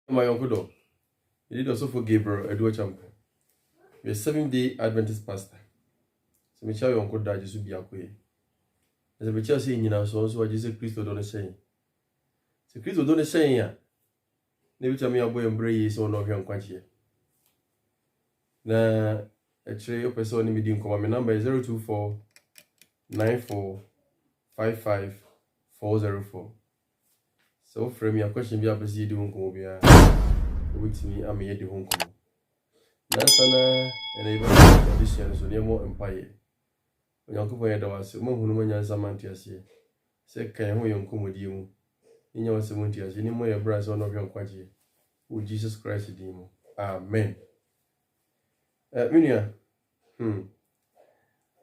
My uncle do. He did also for Gabriel Edward Champ. We're 7-day Adventist pastor. So me shall your uncle die just to be a quay. As a picture saying in our souls, what Jesus Christ don't say. So Christ don't say ya. Never tell me a boy and brave so no young quantity. Na actually your person in the come. My number is 024 94 55 404. So frame your question be a busy doing come be with me. I'm here the home come. Nansana and even this year so near more empire. When you come here, there was more human samantias here. Say, can you come with you? In your samantias, any more your brass on of your quantity. With Jesus Christ, demo. Amen. Minia,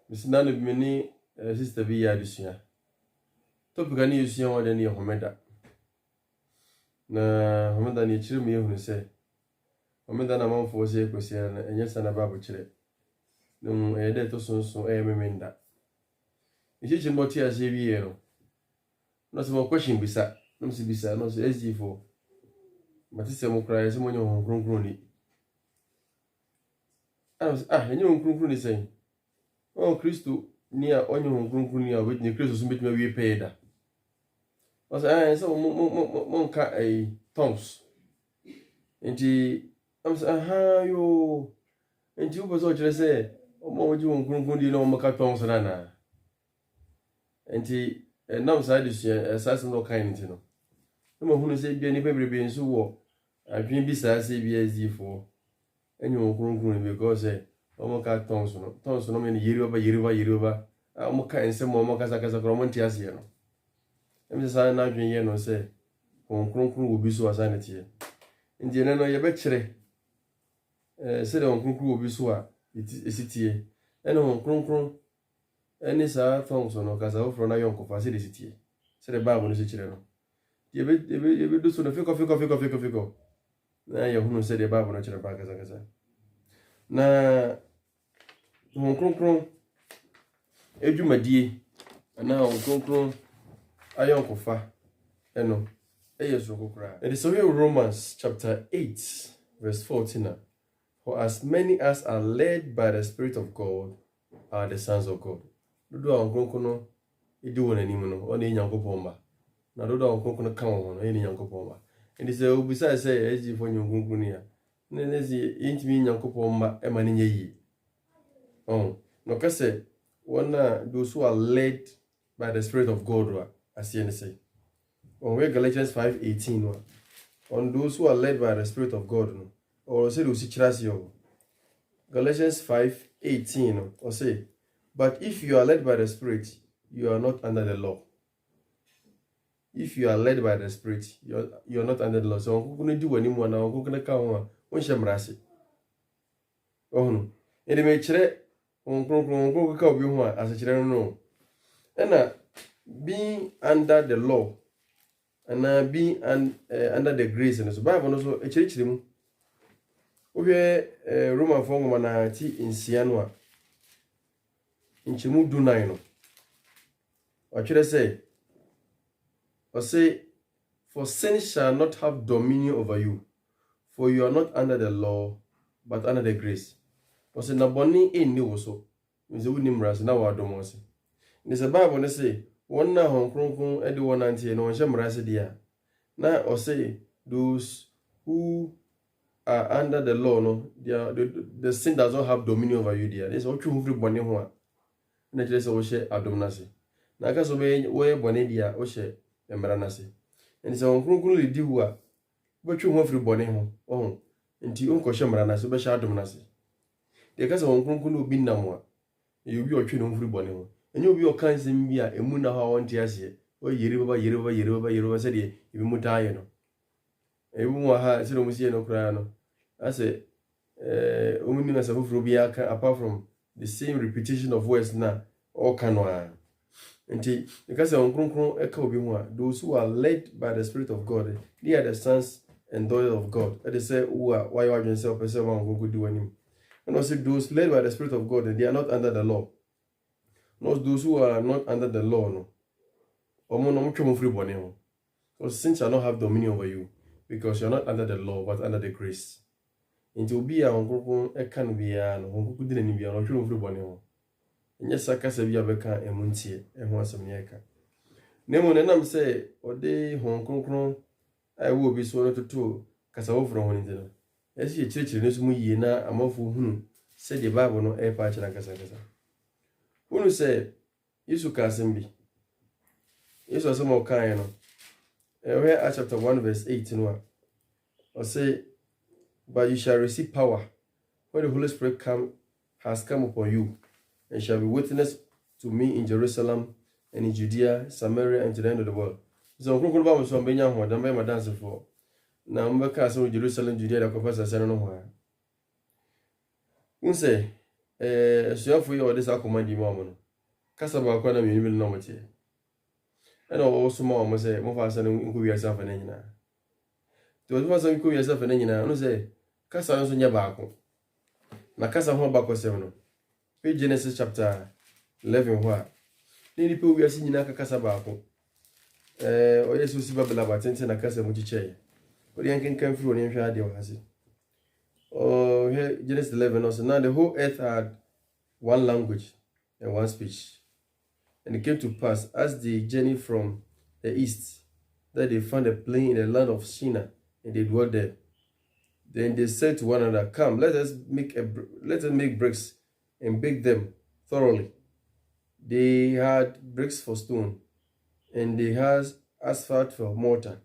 Miss None of many sister be this year. Topic I need you more than your Homeda. Na Homeda ni chill me who say. Homeda na man for say, Christian, and yes, and a Bible chile. No, a dead to so menda. It's just more tears every year. Not some question beside, no see beside, no SG4. But it's a more cry, someone your home grown. I was, and you grown saying, oh, Christo, near on your home grown near with the Christus make me pay that. Was I so monka a tongues? And she, I'm saying, you, and you was what you say, oh, more you won't grown, you know, mocha tongues and Anna. And he, and now side is assassin no kind, you know. No one who say, be any baby being so war. I've been besides CBSD4. And you won't grown because mocha tongues, no many Yeruba. Mocha and some more Mocasacas Romantias, you know. I'm just saying, I've been here, no say, Kron will be so assigned here. In the end, you bet said on Kron will be so it's it here. And on Kron. Any sa tongues on Ocasa from a young of city. Said the Bible is a children. You will do so the fickle. Now you who said the Bible natural back as a casa. Now, Kron, Edu Madi, and now Kron, a young cofa, and no, a year's cry. It is so Romans chapter 8, verse 14. For as many as are led by the Spirit of God are the sons of God. Do our Kronkono, you do an animal, only in Yanko Pomba. Now do our Kronkono come on any Yanko Pomba. And it's a besides say, as if when you Kronkonia. Then there's the intimate Yanko Pomba, Emmanuel ye. Oh, no, cause one those who are led by the Spirit of God, as you say. On where Galatians 5:18, on those who are led by the Spirit of God, or say, Galatians 5:18, or say, but if you are led by the Spirit, you are not under the law. If you are led by the Spirit, you are not under the law. So I'm going to do anymore now. I'm going to come on Shamrasi. Oh no. And they may chere on Kronko as a children no. And being under the law and being under the grace and so Bible also a church them. Obe Roman form na ti in Sianwa. In Chimu do nine. What should I say? Or say, for sin shall not have dominion over you, for you are not under the law, but under the grace. Or say, Naboni in new also. Is a winning ras now our domosi. There's a Bible that say, one now home kron edi one auntie and one shamrasi dear. Now or say, those who are under the law, no, the sin does not have dominion over you, dear. There's all true free bonny one. Naturally, so share abdominasi. Nakaso way bonedia or share embaranasi. And so on Krunkuli diwa, but you want free bonny home. Oh, and you uncle shamranasi, but share abdominasi. The case of Krunkulu be no more. You'll be your children free bonny home. And you'll be your kinds in beer, and moon how on tears here. Oh, Yeruba said, if you mutayano. A woman has no crano. I say, woman as a Rubiaka, apart from the same repetition of words now, or canoa. And because those who are led by the Spirit of God, they are the sons and daughters of God. And they say, why are yourself a servant who could do anything? And also, those led by the Spirit of God, they are not under the law. Not those who are not under the law, no. Or free bonnet. Because sin shall not have dominion over you. because you're not under the law but under the grace. Into be a honkrokron can be an honkrokron didn't be an honkrokron for one. And yes, I can say we have a car and muntie and once a near. Nemo nenam say or day honkrokron I will be sworn to two Casawo from one dinner. As you church in this muy na a month whom said the Bible no air patch and Casacasa. Who say, you should Casimbi. You saw some more kind. Where at chapter 1, verse 18, or say, but you shall receive power when the Holy Spirit has come upon you, and shall be witness to me in Jerusalem and in Judea, Samaria, and to the end of the world. So, I'm going to go to Benyamin, I'm going to dance for. Now, I'm going to Jerusalem, Judea, the Confessor, I don't know why. You say, so for you, this I command you, Mamma. Casaba, I can't even know what you. And also, Mamma say, Mofas and Inco yourself and Enina. To advance and Inco yourself and Enina, no say, Casa on your back. Na Casa home back 7. Page Genesis chapter 11. Where nearly people we are seeing Naka Casabako. Or yes, we see Babala, but in a Casa Muchiche. But the can come through and if you had your hazard. Oh, here, Genesis 11 also. Now the whole earth had one language and one speech. And it came to pass, as they journeyed from the east, that they found a plain in the land of Shinar, and they dwelt there. Then they said to one another, come, let us make bricks and bake them thoroughly. They had bricks for stone, and they had asphalt for mortar.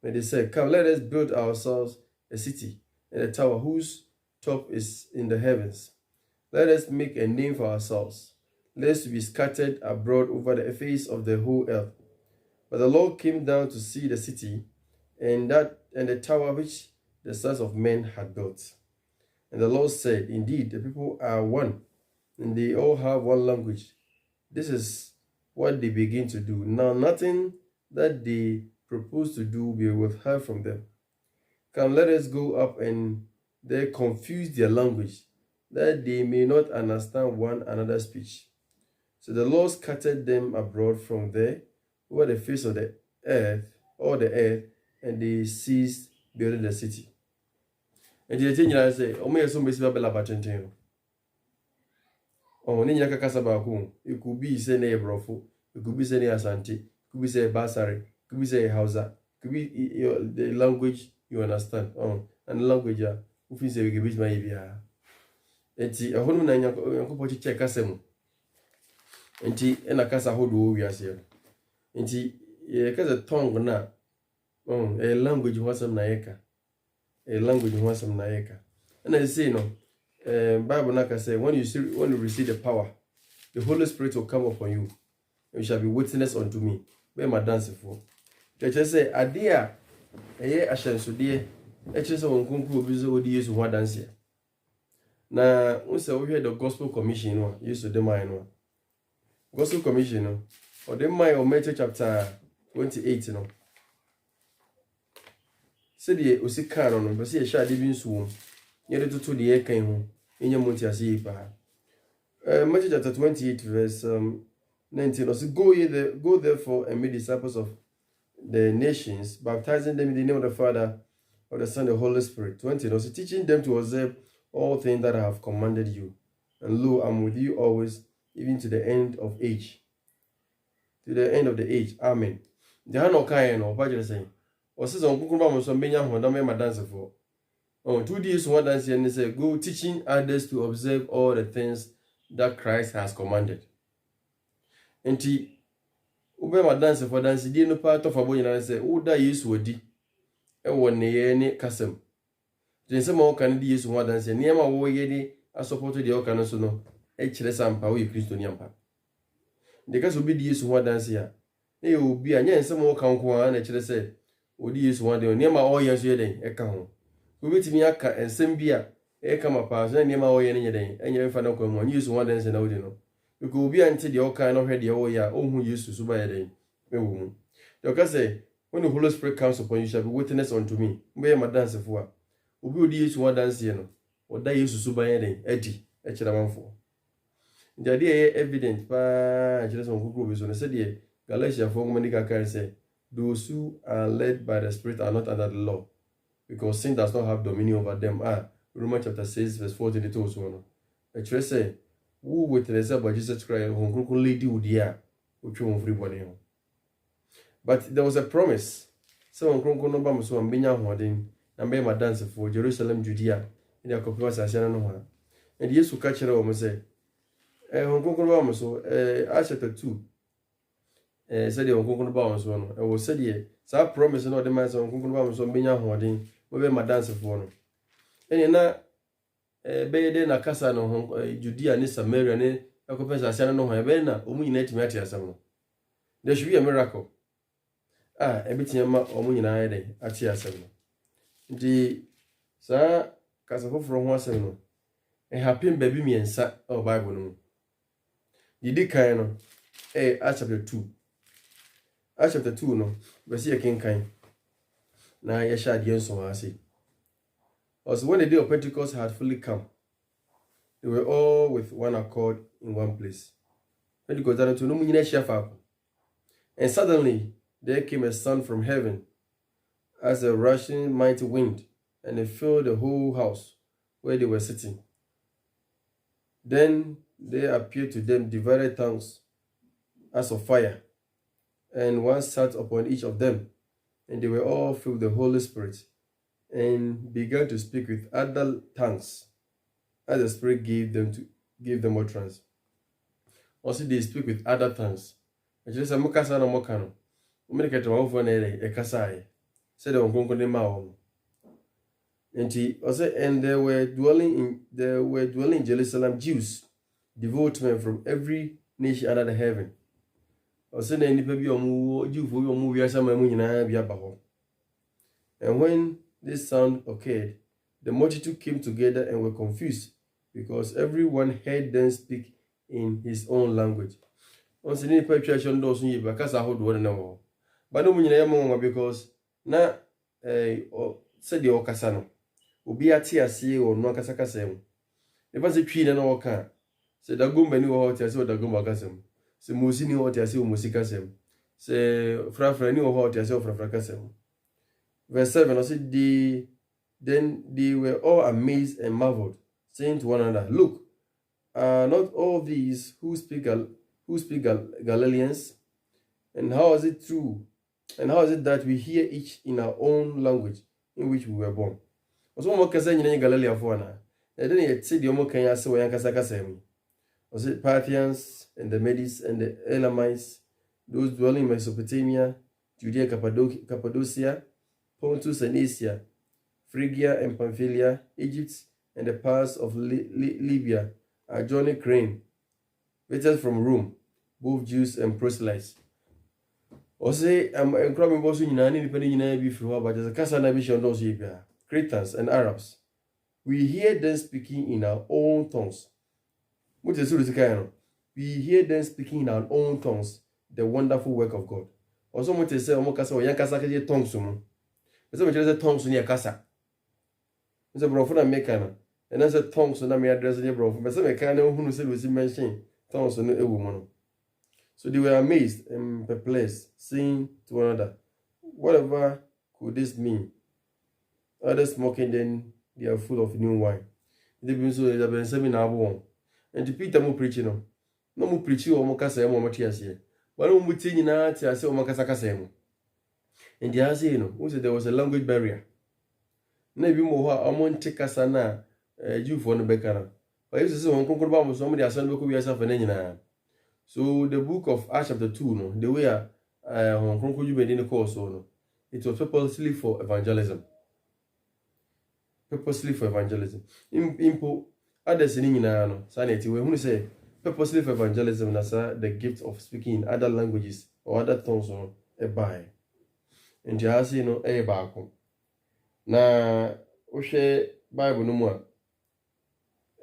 And they said, come, let us build ourselves a city and a tower whose top is in the heavens. Let us make a name for ourselves, lest we be scattered abroad over the face of the whole earth. But the Lord came down to see the city and the tower which the sons of men had built. And the Lord said, indeed, the people are one, and they all have one language. This is what they begin to do. Now nothing that they propose to do will be withheld from them. Come, let us go up and there confuse their language, that they may not understand one another's speech. So the Lord scattered them abroad from there over the face of the earth, and they ceased building the city. And the thing I say, "O me so me siba bela batenten." Oh, ni nyaka kasa ba ko. It could be say na Ebrofo, it could be say na Asante, it could be say Basari, it could be say Hausa, it could be the language you understand. Oh, and the language ya, who feels say we give it my bia. Enti ehonu na nyako pochi check asem. Enti ena kasa hodo wi ase. Enti ye kasa tongue na a language wasam na yeka. A language wasam na yeka. And I say no, Bible naka say when you receive the power, the Holy Spirit will come upon you, and you shall be witness unto me. Be my dance for. They say adia eye ashansude eche won kunku obi zo odi Yesu ho dance ya. Na unse wo the gospel commission no Yesu de man no. Gospel commission no or the man of Matthew chapter 28 no. Say the osika no be say e sha de bi nsuo. Yede tutu de e kan ho. Enya monti ase yi pa. Matthew chapter 28 verse 19 also go therefore and make disciples of the nations, baptizing them in the name of the Father, of the Son, and the Holy Spirit. 20 also teaching them to observe all things that I have commanded you. And lo, I'm with you always, even to the end of age. To the end of the age. Amen. The hand of Kayan or Pajan saying, or says on Kukumba so many who don't make my dance for. Oh, 2 days one dance and they say, go teaching others to observe all the things that Christ has commanded. And ube ma dance for dance di no part of abo nyina say wo da Yesu odi e wo ne ye ne kasem je se ma wo kan di Yesu ho dance ne ma wo ye ni support di o kan so no e kire sampa wo ye Kristo ni ampa de ka so bi di Yesu ho dance ya e obi anya se ma wo kan ko na kire se odi Yesu ho de ne ma wo ye so ye den e ka ho obi timi aka ensem bi a e ka ma pa so ne ma wo ye ne nye den enye fa na ko mo Yesu ho dance na wo di no. Because we are the kind of head the whole year, oh, who used to super day. The say, when the Holy Spirit comes upon you, shall be witness unto me. Where my dance for? Ubi odi Yesu one dance here, no, or die Yesu super day, Eddie, for. The idea evident, pa, just on Google is on the said, Galatia 4 Monica can say, those who are led by the Spirit are not under the law. because sin does not have dominion over them. Romans chapter 6 verse 42 so no. Actually say who witness about Jesus Christ who lady would ya which won free body. But there was a promise. So on no bam so ambenya hoden na be ma dance for Jerusalem, Judea in the copy was asana no ha. And Jesus catch her o say on bam so Acts chapter 2 said the on bam so no. And was said ye sa promise no the man so on bam so ambenya hoden we be ma dance for no. And na be na kasa no Judea ni Samaria ni copy asana no ha be na omu nyina timi ate asam no. There should be a miracle. Everything ma omu nyina yede ate asam no. Nti sa kasa foforo ho asam no. Happy baby miensa o Bible no. Didi kan no Acts chapter 2. Acts chapter 2 no, verse ye kenkan. Na ye sha de nso ha ase. Also when the day of Pentecost had fully come, they were all with one accord in one place. Pentecost that to no mu nyina hia fa. And suddenly there came a sound from heaven as a rushing mighty wind, and it filled the whole house where they were sitting. Then there appeared to them divided tongues as of fire, and one sat upon each of them, and they were all filled with the Holy Spirit, and began to speak with other tongues, as the Spirit gave them utterance. Also they speak with other tongues. Actually, some kasa no mokano. Umenekete wa ofo na e kasa ai. Said on gongo ne ma wo. And there were dwelling in Jerusalem Jews, devout men from every nation under the heaven. Also na nipa bi omu Jew fo omu wi asama mu nyina bi aba ho. And when this sound occurred, the multitude came together and were confused, because everyone heard them speak in his own language. On se nipa church on those yi ba kasa ho do na wo. Ba no mu nyina yemo because na said the okasa no. Obi ate ase o no akasa kasa mu. E ba se twi na no ka. Se dagomba ni wo ate ase o dagomba kasa mu. Se musi ni wo ate ase o musi kasa mu. Se frafra ni wo ate ase o frafra kasa mu. Verse 7 also then they were all amazed and marveled, saying to one another, "Look, are not all these who speak Galileans? And how is it true? And how is it that we hear each in our own language in which we were born?" Also, mo kasa nyina Galilee for na. And then you see the omo kan ya se wo yan kasa mu. Also Parthians and the Medes and the Elamites, those dwelling in Mesopotamia, Judea, Cappadocia, Pontus and Asia, Phrygia and Pamphylia, Egypt, and the parts of Libya, adjoining Crane, visitors from Rome, both Jews and proselytes. Also, I'm cramming both in an independent before, but as a Casana vision, those Cretans and Arabs. We hear them speaking in our own tongues. What is it? We hear them speaking in our own tongues, the wonderful work of God. Also, what is say, Omokasa, or Yankasa tongues. So much as a tongues near Casa. Mr. Brofuna Mekana, and as a tongues on me address the bro, but some kind of who said was mentioned tongues on a woman. So they were amazed and perplexed, saying to one another, "Whatever could this mean?" Others mocking, then they are full of new wine. They been so they have been serving our one. And to Peter mo preaching no more preaching or Mocasa or Matias here. But no mutin in art, I say Omacasacasemo. And the answer, who said there was a language barrier. Maybe more among Tekasana, Jew for the Becana. But if this is on Concordam, somebody has sent Boku yourself an engine. So the book of Acts chapter 2, no, the way on Concord in the course, no, it was purposely for evangelism. Purposely for evangelism. Impo, others in no, sanity, when we say purposely for evangelism, that's the gift of speaking in other languages or other tongues, or a buy. And you have seen no a back. Na Oshe Bible no more.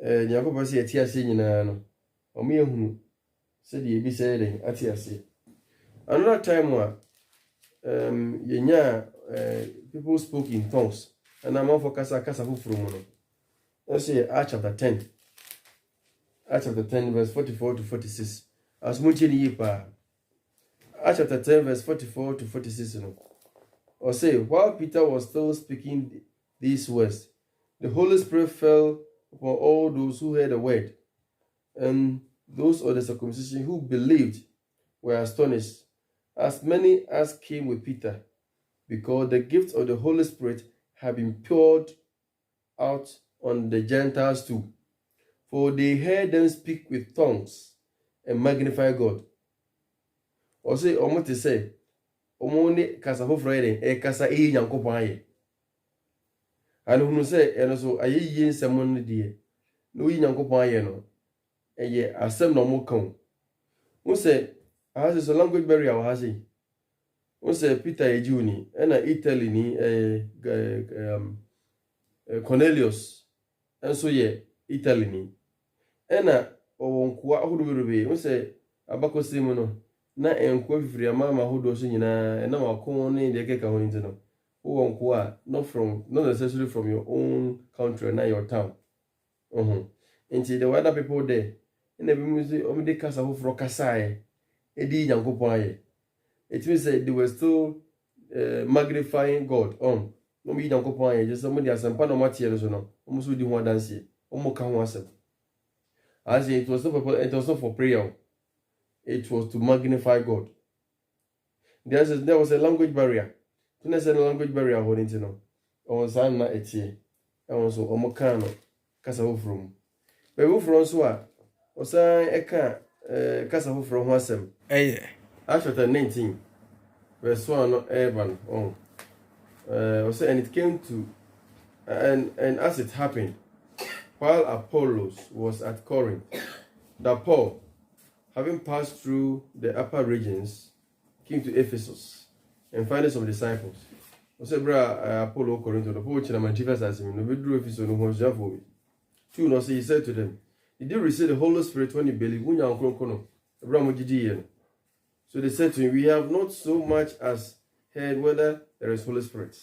Yakob say ati ase nyina no. Omo ehunu said ye bi say ati ase. Another time yenya people spoke in tongues. And I'm for kasa fufuru mo no. Let's say Acts chapter 10. Acts chapter 10 verse 44 to 46. As munche ni yipa. Acts chapter 10 verse 44 to 46 no. Or say, while Peter was still speaking these words, the Holy Spirit fell upon all those who heard the word, and those of the circumcision who believed were astonished, as many as came with Peter, because the gift of the Holy Spirit had been poured out on the Gentiles too. For they heard them speak with tongues and magnify God. Or say, almost to say, Omone kasa hofrede, e kasa e nyankopon aye. And who say, and also aye yin semon die. No yi nyankopon aye no. Eye asem no mo kan. Who say, has a language barrier or has he? Who say Peter Ejuni, and Italy ni Cornelius, and so ye Italy ni. Ena owonkwa ahodoberebe wo se abakosem no na enkwa fifiri ama ahodo so nyina na makon ne de keka ho ntino owonkwa not necessarily from your own country na your town nti the other people there na be mu se omde kasa ho fro kasae edi nyankopon aye. It means that they were still magnifying God on no mi nyankopon aye just somebody asempa no matie no so no omo so di ho adanse omo ka ho asem. As it was not for prayer. It was to magnify God. There was a language barrier. When I said a language barrier, I wouldn't know. I was na etie. I was so omokano kasa ho from. But who from so was eka kasa ho from wasem. Acts chapter 19 verse 1 Evan on. And it came to and as it happened, while Apollos was at Corinth, that Paul, having passed through the upper regions, came to Ephesus and found some disciples. I said, "Bra, Apollo Corinth, the Paul Chinaman Jesus as him, no be drew Ephesus no one for me." Two, no, he said to them, "Did you receive the Holy Spirit when you believe? When you are kono, Abraham Gidi." So they said to him, "We have not so much as heard whether there is Holy Spirit."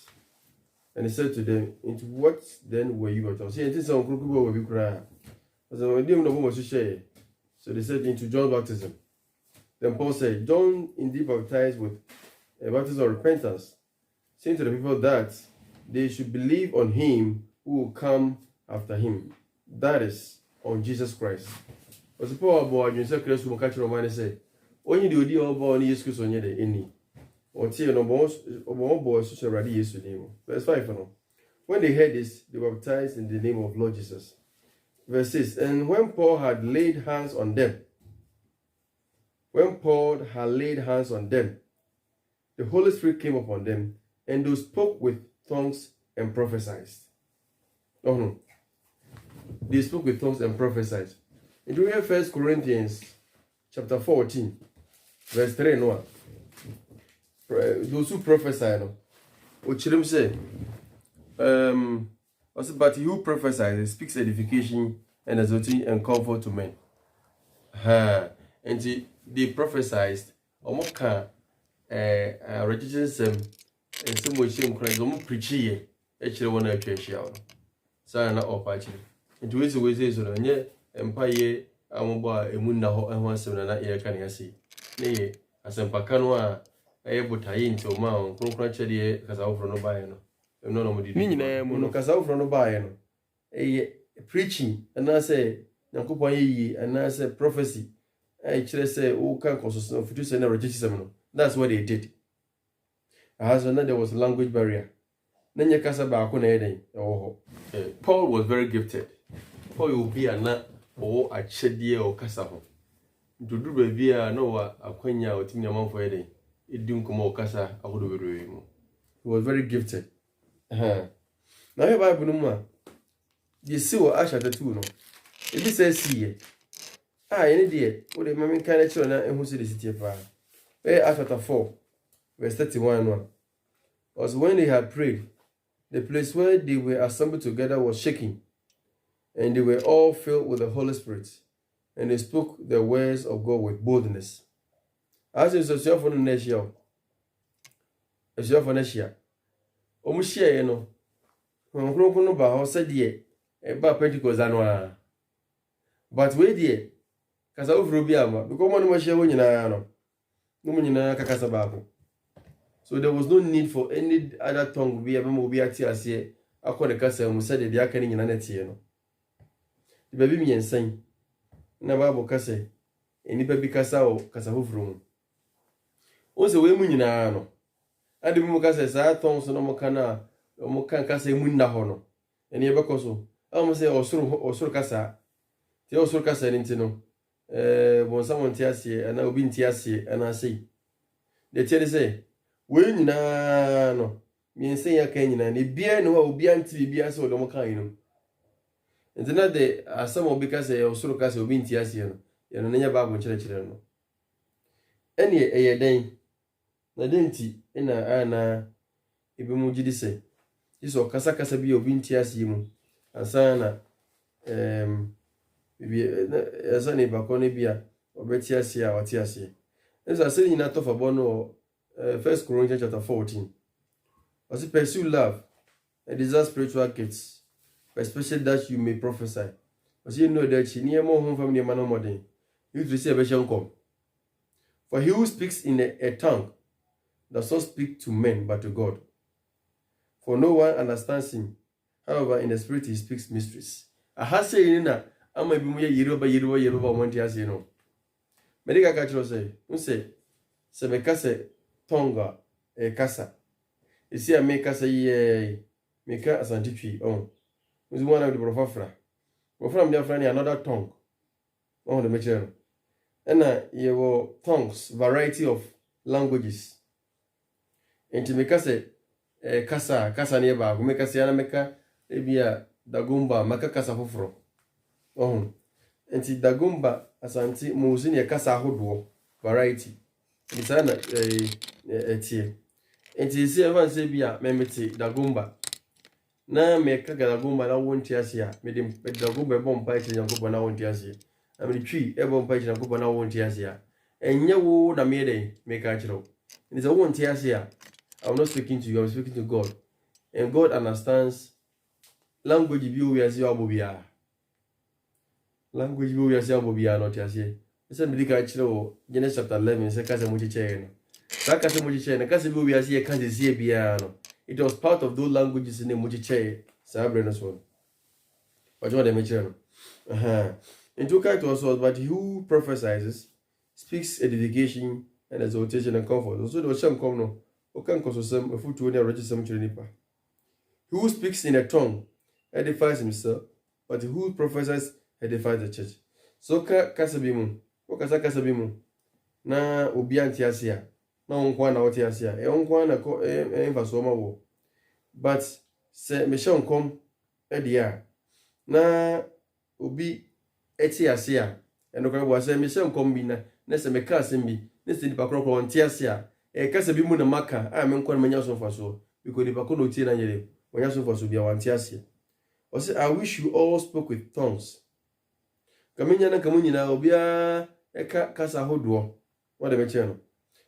And he said to them, "Into what then were you baptized?" See, it is on Krukubo will be crying. So they said, "Into John's baptism." Then Paul said, "John indeed baptized with a baptism of repentance, saying to the people that they should believe on him who will come after him, that is, on Jesus Christ." But Paul about you say Christ will catch Roman say, "Only the idea of born Jesus Christ on the any." Verse 5. When they heard this, they were baptized in the name of Lord Jesus. Verse 6. And when Paul had laid hands on them, the Holy Spirit came upon them, and they spoke with tongues and prophesied. They spoke with tongues and prophesied. And we have 1 Corinthians chapter 14, verse 3 no. Those who prophesy, no, which them say, but he who prophesies speaks edification and exhortation and comfort to men. And they prophesied, Omoka, registrations, and some way shame cries, preaching, actually one of church out. So not all party. And to his ways is on ye, empire, Amoba, a moon now, and once and not here can I see. Nay, as a Pacanoa. Able to into Mount, Concratually, because I offer no buy no. No, because I offer no buy no. A preaching, and I say, Nakupai, and I say prophecy. I actually say, oh, can't consist of future and register. That's what they did. As another there was a language barrier. Then you cast about Paul was very gifted. Paul will be a nut or a chedia or casaho. To do baby, I know a quenya or Timmy for a day. He was very gifted. Now, your Bible, no, you see what Ash at the two, no. If he says, see, any dear, what the mammy kind of children and who see the city of fire. Acts chapter 4, verse 31 was when they had prayed, the place where they were assembled together was shaking, and they were all filled with the Holy Spirit, and they spoke the words of God with boldness. As is a self on next year, a self on next year. Omushia, you know, when Crocono Baho said, ye, about Pentecost annual. But wait, ye, because of Rubiama, because one was showing in Iano, no one in Cacasabaco. So there was no need for any other tongue, be a movie at Tiasia, akɔ ne kasa mu sɛ de aka ne nyina na tie no de baabi miɛnsan na Bible kasa enipa bi kasa o kasa foforo mu o se we mu nyinaa no ade mu kasa saa ton so no mo kana mo kan kasa mu nna hɔ no ene ye bɛkɔ so am se osoro kasa te osoro kasa ni ntino bonsam nti ase ana obi nti ase ana sei de tie de se we nyinaa no miɛnsan ya kan nyinaa ne bia ne ho obi anti bia se o de mo kan yi no ntina de asam obi kasa osoro kasa obi nti ase no ye no nya Bible kyerɛ no ene eye den na denti ina ana ibi mu gidi se iso kasa bi obi nti ase mu ansa na bibi asa ne bakɔ ne bia obeti ase a wati ase enso ase nyina to fa bono 1 Corinthians chapter 14 was pursue love and desire spiritual gifts especially that you may prophesy was you know that she near more home family man no modern you to see a version come for he who speaks in a tongue does not speak to men but to God, for no one understands him. However, in the spirit he speaks mysteries. Aha say na ama bi mu ye Yoruba monti ase no. Medical catch say, unse se me kase tonga kasa. Isi a me kasa ye me ka asantitwi on. Muzi one of the profafra. Profafra me afra ni another tongue. On the material. And ye wo tongues, variety of languages. Enti meka se kasa ne ba meka se ana meka ebia dagumba maka kasa foforo enti dagumba asanti muzi ne kasa ahodo variety bisa na etie enti se evan se bia memeti dagumba na meka dagumba na wonti ase a me dagumba e bom pa etie nkobo na wonti ase na me twi e bom pa etie nkobo na wonti ase a enye wo na me den meka kiro enti se wonti ase a I'm not speaking to you, I'm speaking to God. And God understands language we are abobia. Language we are abobia not as ye. Listen, medical chilo, Genesis chapter 11, say Casa Muchichen. Sakasa Muchichen, Casa we are here, can't see piano. It was part of those languages in the Muchiche, Sabrena's one. But what they mention. In two characters was, but he who prophesies speaks edification and exaltation and comfort. Also, there was some come no. Okan kososem efutu ne regisem chirenipa. He who speaks in a tongue edifies himself, but he who prophesies edifies the church. So kasabimu, okasa kasabimu na obi antiasia na onkwa na otiasia onkwa na ko emfasoma wo. But se mesha onkom edia na obi etiasia enokwa bo se mesha onkom bi na se meka asembi na se dipa krokro ontiasia kasa bi mu na maka a me nkwa manya so faso because the bako no tie na nyere manya so faso bia wanti ase o say I wish you all spoke with tongues kamenya na kamu nyina obia kasa hodo what the mention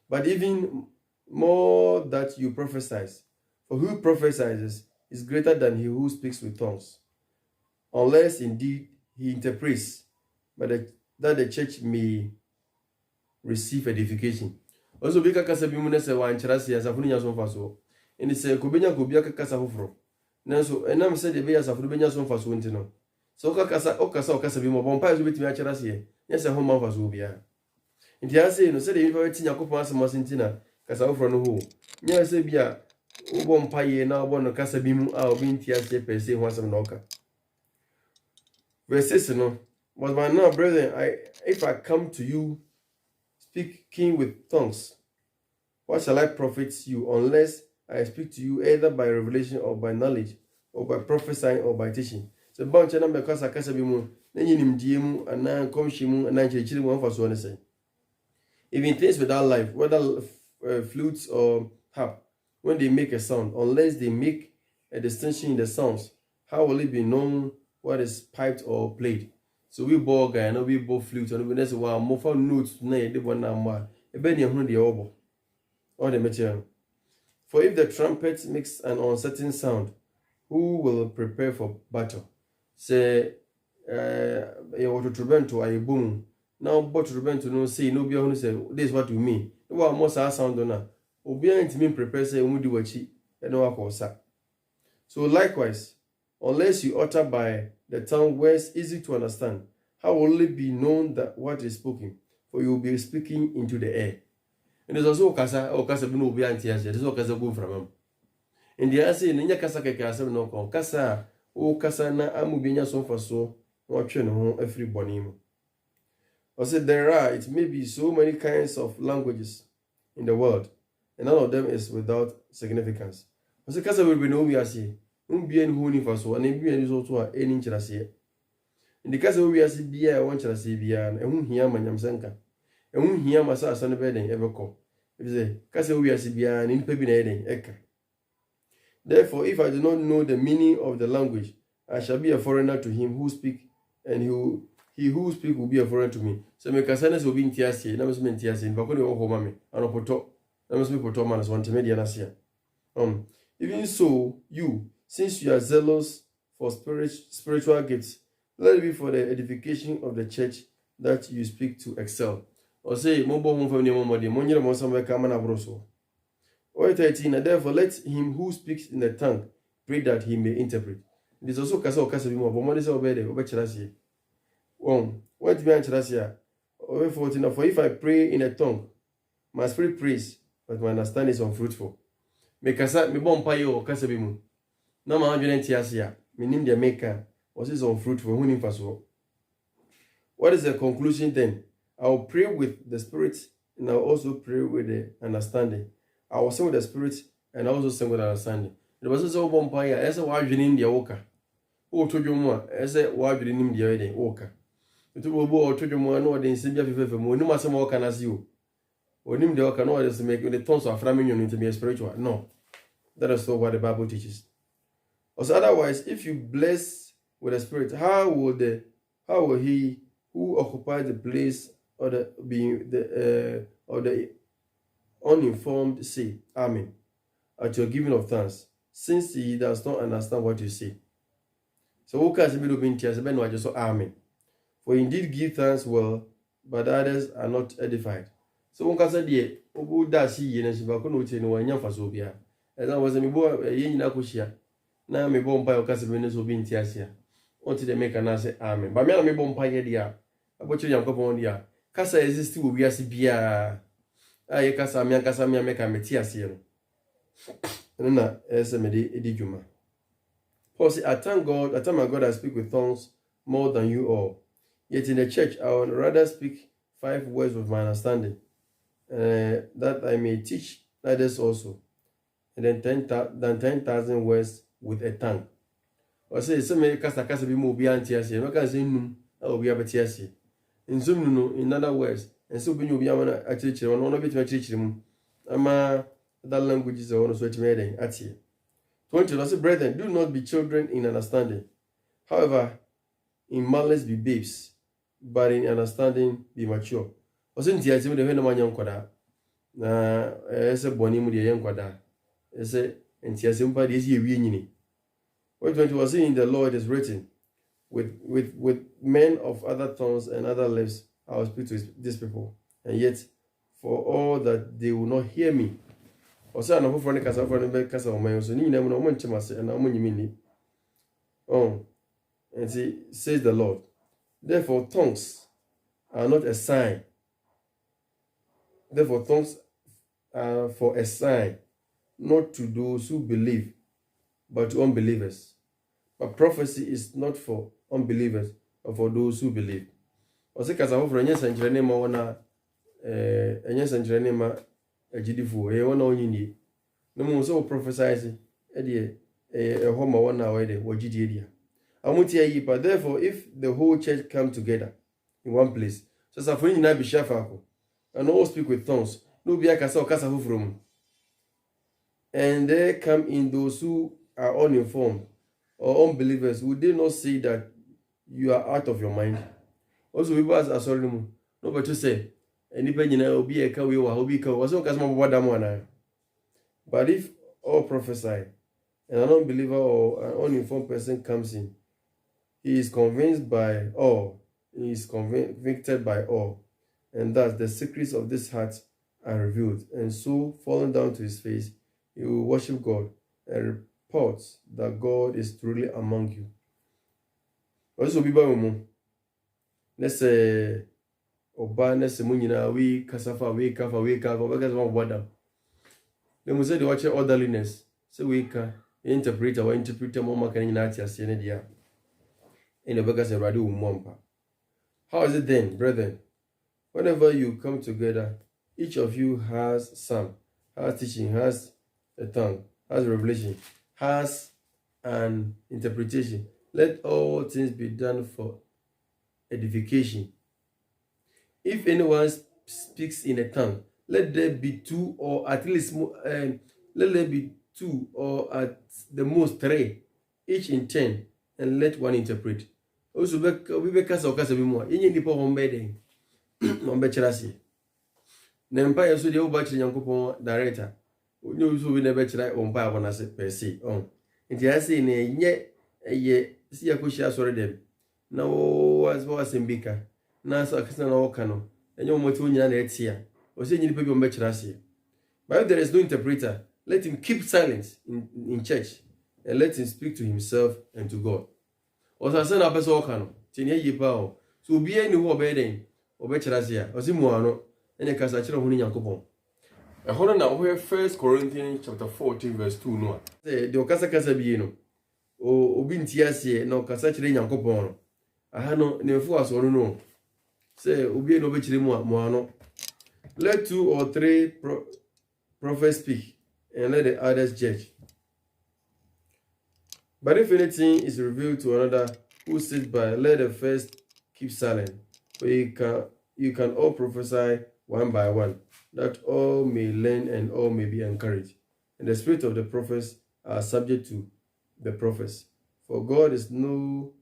but even more that you prophesize, for who prophesies is greater than he who speaks with tongues, unless indeed he interprets, but that the church may receive edification. Also bika kasa bi mu na se wan kyerɛ se asafo nya so mfaso eni se ko benya ko bia kasa foforo nanso enam se de be asafo benya so mfaso nti no so okasa bi mo bon pa so betimi a kyerɛ se nya se ho mfaso bia nti ase no se de bi tinya ko pa asemo nti na kasa foforo no ho nya se bia wo bon pa ye na wo no kasa bi mu a obi nti ase pese ho asem na oka verse 6 no but by now brethren if I come to you speaking with tongues, what shall I profit you unless I speak to you either by revelation or by knowledge or by prophesying or by teaching? So bunch of them because I can't be more than you dim and now come shimu and 9 one for so say. Even things without life, whether flutes or harp, when they make a sound, unless they make a distinction in the sounds, how will it be known what is piped or played? So we ball guy, no we both flute, and we never one more for notes, nay, the one number, a benny of the oboe, or the material. For if the trumpet makes an uncertain sound, who will prepare for battle? Say, you to Trubento, I boom. Now, but Trubento no say, no be on say, this is what you mean. What most our sound on her. Obian to me prepare say, we do what she, and no, of course. So likewise, unless you utter by the tongue words easy to understand, how will it be known that what is spoken? For you will be speaking into the air. And there's also Okasa Bino Biantias, there's no Kasa go from him. And the answer in the Kasa Kasa no con Kasa, O Kasa na Amubinia so for so, watching home every bonimo. I said there are, it may be so many kinds of languages in the world, and none of them is without significance. I said Kasa will be no we are see, Umbian Huni for so, and Imbian is also any interest. In the Kasa we are see beer, I want to see beer, and whom here Manyamsanka, and whom here Massa son of bedding ever call. If they Kasa we are see beer and in Pebinating, Eka. Therefore, if I do not know the meaning of the language, I shall be a foreigner to him who speak, and he who speak will be a foreigner to me. So my casanas will be in Tiasi, and I must be in Tiasi, but when you go home, and I'll put I must be put on as one to media last year. Even so, you, since you are zealous for spiritual gifts, let it be for the edification of the church that you speak to excel. Or say, Mobo home from the Momodi, Monja Mosamba Kamana Broso. Or 13, and therefore let him who speaks in the tongue pray that he may interpret. It is also Casa or Casabimo, but Monisa obey over Chelasia. What be Chelasia? Over 14, for if I pray in a tongue, my spirit prays, but my understanding is unfruitful. Me Casa, me bon payo or Casabimo. No man, Tiasia, meaning the maker, was is unfruitful, who in Faso. What is the conclusion then? I will pray with the spirit, and I will also pray with the understanding. I will sing with the spirit, and I also sing with understanding. There was also one pair, as a wild in the Oka. Oh, to your more, as a wild in the other Oka. It will go to your more, no, the Sibia Fifa, no matter more can as you. Or him the Oka, no, as to make the tons of Flaminion to be a spiritual. No, that is not what the Bible teaches. Or otherwise, if you bless with the spirit, how will he who occupies the place or the uninformed say Amen at your giving of thanks, since he does not understand what you say? So who can be in tears? Ben just so Amen. For indeed give thanks well, but others are not edified. So one can say, dear, who does he in a Shibakuno no one Yafasobia? As I was a boy, a yin Akushia. Now me bomb by Casabinas will be in tears here. Until they make an answer Amen. But me bomb by dear. About your young couple on dear. Casa exists will be as a beer. I Casamia make a metias here. And then as a medijuma. Paul said, I thank my God I speak with tongues more than you all. Yet in the church I would rather speak 5 words with my understanding, that I may teach others also, and then 10,000 words with a tongue. Or say, some may cast be more beyond tears here. No can say no, I will be able to tears here. In Zoom, no, in other words, and so when you be a teacher, one of it to teach them. Ama that language is also made at here. 20. I say, brethren, do not be children in understanding. However, in malice be babes, but in understanding be mature. I say, the when the man young quada. Na ese boni mu de young quada. Ese entiasimpa de is ye winning. What 20 was in the Lord is written, with men of other tongues and other lips I will speak to these people, and yet for all that they will not hear me. Or I know for the casa for the casa of my so ni na mo nchimase and mo nyimi ni. And see, says the Lord. Therefore, tongues are not a sign. Therefore, tongues are for a sign, not to those who believe, but to unbelievers. But prophecy is not for unbelievers, but for those who believe. Or say, because I have a century name, a century name, a GD4, a one on you. No more so prophesy, a home one hour, what GD. But therefore, if the whole church come together in one place, so Safari na be shafako, and all speak with tongues, no be a casa from, and there come in those who are uninformed or unbelievers, would they not say that you are out of your mind? Also, people are sorry, no, but to say, and if you will be a cow, will be cow, was no casma one. But if all prophesy, and an unbeliever or an uninformed person comes in, he is convinced by all, he is convicted by all, and thus the secrets of this heart are revealed. And so, falling down to his face, he will worship God and reports that God is truly among you. Also, be by mu. Let's say, Oba, let's say, Munina, we Kasafa, we Kafa, because one water. Then we say the watcher orderliness. So we can interpret our interpreter more can in Atia Senedia. In the Vegas and Radu Mompa. How is it then, brethren? Whenever you come together, each of you has some, has teaching, has a tongue, has revelation, has an interpretation. Let all things be done for edification. If anyone speaks in a tongue, let there be two or at least let there be two or at the most three, each in 10, and let one interpret. Also, we be kasa okasa bi mu a yenye nipa ho mbeden no mbechirasi. Na mpa yeso de oba chiri Nyankopon director. Onye uso bi na be chira ompa abona se per se on. Nti ase na enye eye si yakoshi asore dem. Na wo asembika. Na so akisa na wo kano. Enye omoti onyina na etia. O se enye nipa bi mbechirasi. But if there is no interpreter, let him keep silence in church and let him speak to himself and to God. Osa se na pese okano. Tinie yipa o. So obi ani ho obeden. Obechirasi a. Osi mu ano. Ene kasa chira hu ni Nyankopon. Ehoro na wo 1 Corinthians chapter 14 verse 2 no. Say de okasa bi no. Obi ntiase na okasa chira Nyankopon no. Aha no ne mfu aso no. Say obi no obechire mu ano. Let 2 or 3 prophets speak and let the others judge. But if anything is revealed to another who sits by, let the first keep silent. For you can all prophesy one by one, that all may learn and all may be encouraged. And the spirit of the prophets are subject to the prophets. For God is not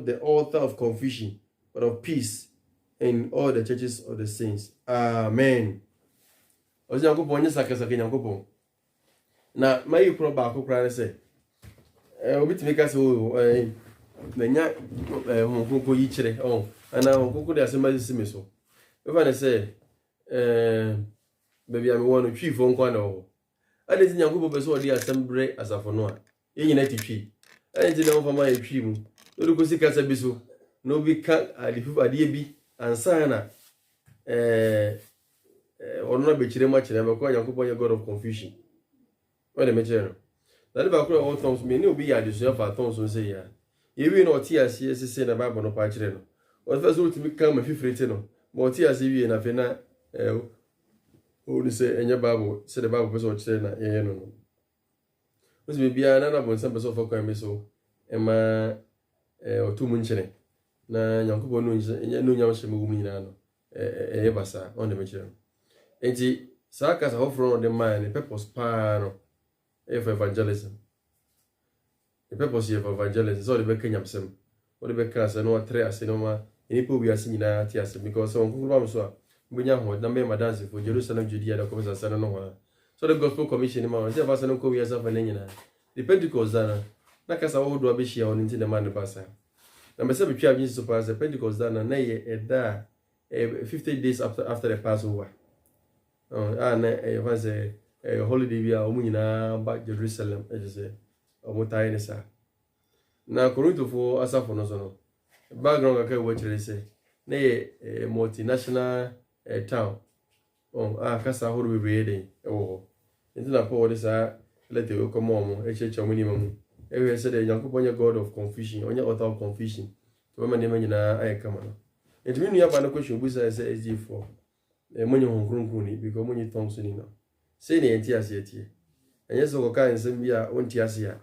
the author of confusion, but of peace in all the churches of the saints. Amen. Na my pro ba ko kra se obi timi ka se na nya honkonko yi kire ana honkonko de asema sisi so we fa na se baby am wonu twifo nkwa na ho ade ti nyanko be so odi asembre asafo no a yenyina ti twi ade ti na ho fama ye twi mu do ko sika sa bi so no bi ka ade bi ansa na onu na be kire ma kire be ko nyanko bo ye God of confusion. What the material? That about all tongues may no be at yourself at tongues say ya. You will not tears yes, say the Bible no patron. What first to become a fifth no? More tears if you in a fena only say in your Bible, said the Bible person saying that yeah no. Must be another one some person for crime so Emma or 2 munchene. Na Yankubo no yam shemu basa on the material. And the Sakas are offering on the mind, the purpose pan. For evangelism. The purpose of evangelism is all the baking of some. What the bakers and no three as no ma, any people we are seeing now, because some Kuram so, we know number my dancing for Jerusalem, Judea, the Commons and San Noah. So the Gospel Commission, the Vasan Kobe as of an engine. The Pentecost, Nakasa old Wabishi on into the man of Bassa. Number 7 Jesus surpassed the Pentecost, and nay, 50 days after the Passover. It was a holiday we are omuna back Jerusalem say omutai nisa na Korinto for asafo no so no background ka we chere say na multinational town kasa horo bebre dey ewo ntina Paul dey say let we come on echeche minimum we say the Yakobon God of confusion onye author of confusion to ma nem nyina ayekama no ntimi nua ba na question bu say SG4 monye honkronkron ni because monye Thompson ni no. Say the entias yet. And yes, okay, and some year on Tiasia.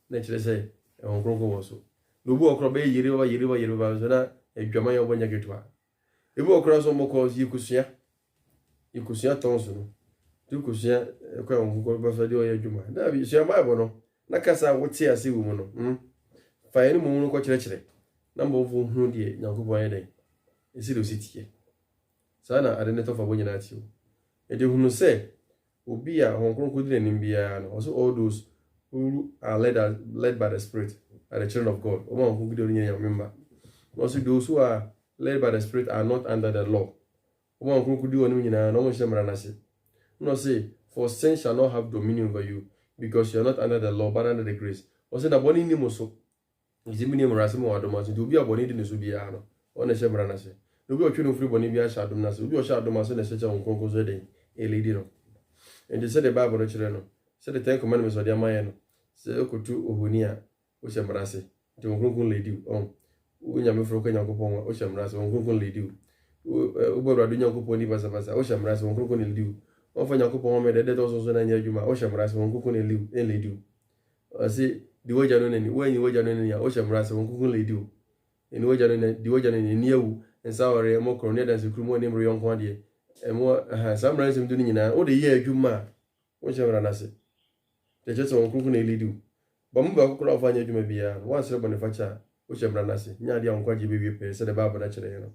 Naturally say, on Grongo also. Lubu Crobe, Yeriva, a Jamaya when you get to her. You walk across on more calls you could see Thompson. You could see a crown who got Basadio Juma. Now you see a Bible. Nakasa would see a sea woman. Fire any moon got church. Number of whom dear, Yanko day. Is it a city? Sana, I didn't offer when you at you. And you who say, Ubia, Hong Kong could in also all those who are led by the Spirit are the children of God. Who remember. Also those who are led by the Spirit are not under the law. One who could do no one shamanasi. No say, For sin shall not have dominion over you, because you are not under the law, but under the grace. Or say that boni ni muso. Is it minimum rasimo or domas? Do be a boni in the subiano, on a shebranase. Do be a children free boni be a shadomas, do be a shadomas and a set on concourse wedding, a lady. And they said the Bible, children. Said the 10 commandments of the Amayano. Say, Okutu, Ohunia, Oshamrase, to Uncle Lady. Unyame froka nyankopon Oshamrase, Uncle Lady. Ubora do nyankopon ni basabasa, Oshamrase, Uncle Lady. Ofa nyankopon me de also na nyadwuma, Oshamrase, Uncle Lady. Say, the way Janoni, when you were Janoni, Oshamrase, Uncle Lady. In way Janoni, the way Janoni near you, and Sour, more cornet than the crew name Rion Quandia. And more, some ransom doing now, all the year, Juma, Oshamrase. The just on Kuku do. Bamba could offer you may be once a manufacturer, which I'm Ranasi, Nadia on Quaji baby, said the Baba naturally.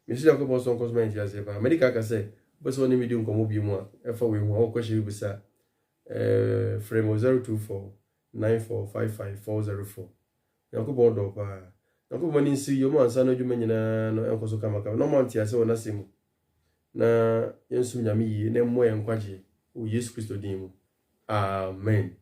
Mr. Copos on Cosment, as ever. Medica can say, but so only medium come be more. If we won't question you beside frame 024 9455 Yankupon Dopa. Yankupon see your man, son of you menina, no Uncle Sokamaka, no Monty, I saw Nasim. Na Yensunyami, name more and Quaji, who use Christo Demo. Amen.